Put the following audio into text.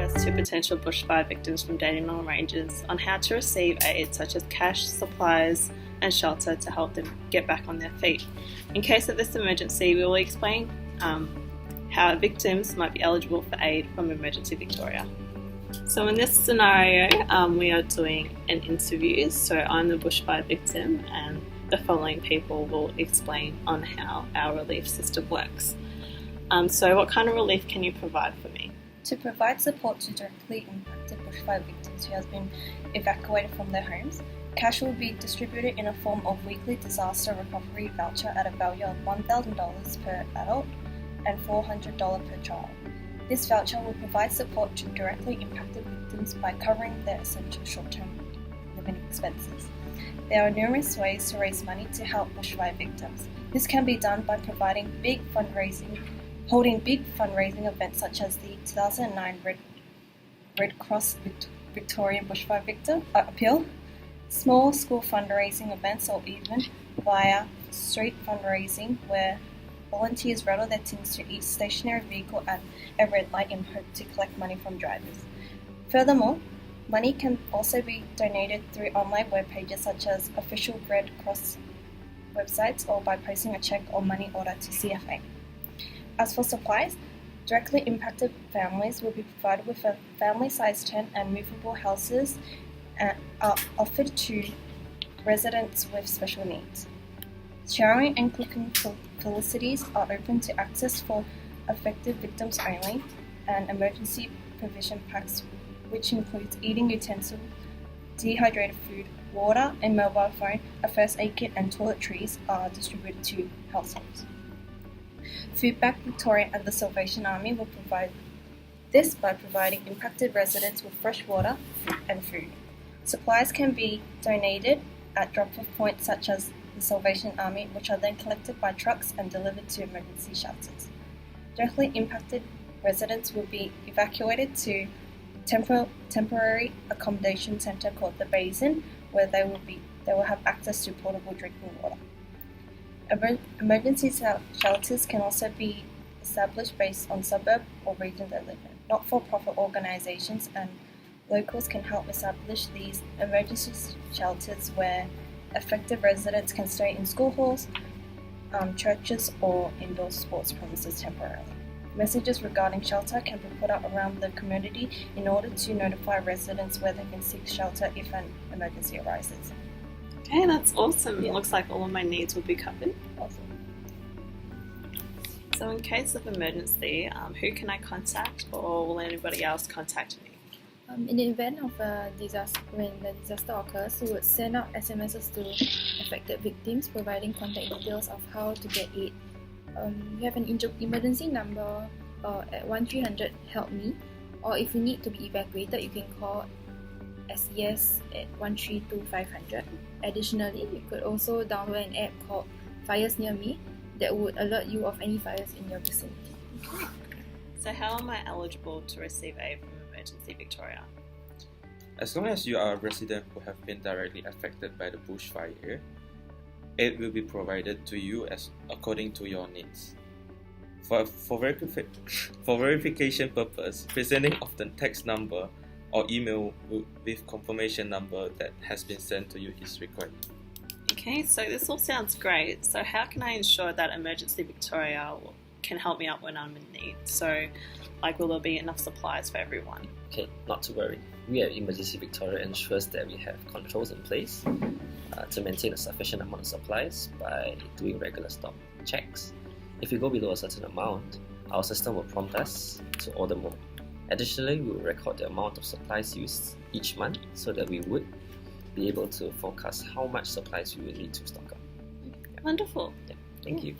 advice to potential bushfire victims from Dandenong Rangers on how to receive aid such as cash, supplies and shelter to help them get back on their feet. In case of this emergency, we will explain how victims might be eligible for aid from Emergency Victoria. So in this scenario, we are doing an interview. So I'm the bushfire victim and the following people will explain on how our relief system works. So what kind of relief can you provide for me? To provide support to directly impacted bushfire victims who have been evacuated from their homes, cash will be distributed in a form of weekly disaster recovery voucher at a value of $1,000 per adult and $400 per child. This voucher will provide support to directly impacted victims by covering their essential short-term living expenses. There are numerous ways to raise money to help bushfire victims. This can be done by holding big fundraising events such as the 2009 Red Cross Victoria Bushfire Victim Appeal, small school fundraising events, or even via street fundraising where volunteers rattle their tins to each stationary vehicle at a red light in hope to collect money from drivers. Furthermore, money can also be donated through online web pages such as official Red Cross websites or by posting a check or money order to CFA. As for supplies, directly impacted families will be provided with a family-sized tent and movable houses are offered to residents with special needs. Showering and cooking facilities are open to access for affected victims only, and emergency provision packs, which includes eating utensils, dehydrated food, water, a mobile phone, a first aid kit and toiletries are distributed to households. Foodbank Victoria and the Salvation Army will provide this by providing impacted residents with fresh water and food. Supplies can be donated at drop-off points such as the Salvation Army, which are then collected by trucks and delivered to emergency shelters. Directly impacted residents will be evacuated to temporary accommodation centre called the Basin, where they will have access to potable drinking water. Emergency shelters can also be established based on suburb or region they live in. Not-for-profit organisations and locals can help establish these emergency shelters where affected residents can stay in school halls, churches or indoor sports premises temporarily. Messages regarding shelter can be put up around the community in order to notify residents where they can seek shelter if an emergency arises. Okay, that's awesome. Yeah. It looks like all of my needs will be covered. Awesome. So in case of emergency, who can I contact, or will anybody else contact me? In the event of a disaster, when the disaster occurs, we would send out SMSs to affected victims, providing contact details of how to get aid. You have an emergency number at 1300 Help Me, or if you need to be evacuated, you can call SES at 132-500. Additionally, you could also download an app called Fires Near Me that would alert you of any fires in your vicinity. Okay. So how am I eligible to receive aid from Emergency Victoria? As long as you are a resident who have been directly affected by the bushfire, aid will be provided to you as according to your needs. For verification purpose, presenting of the text number or email with confirmation number that has been sent to you is required. Okay, so this all sounds great. So how can I ensure that Emergency Victoria can help me out when I'm in need? So, will there be enough supplies for everyone? Okay, not to worry. We at Emergency Victoria ensures that we have controls in place to maintain a sufficient amount of supplies by doing regular stock checks. If we go below a certain amount, our system will prompt us to order more. Additionally, we will record the amount of supplies used each month so that we would be able to forecast how much supplies we will need to stock up. Wonderful. Yeah, thank you.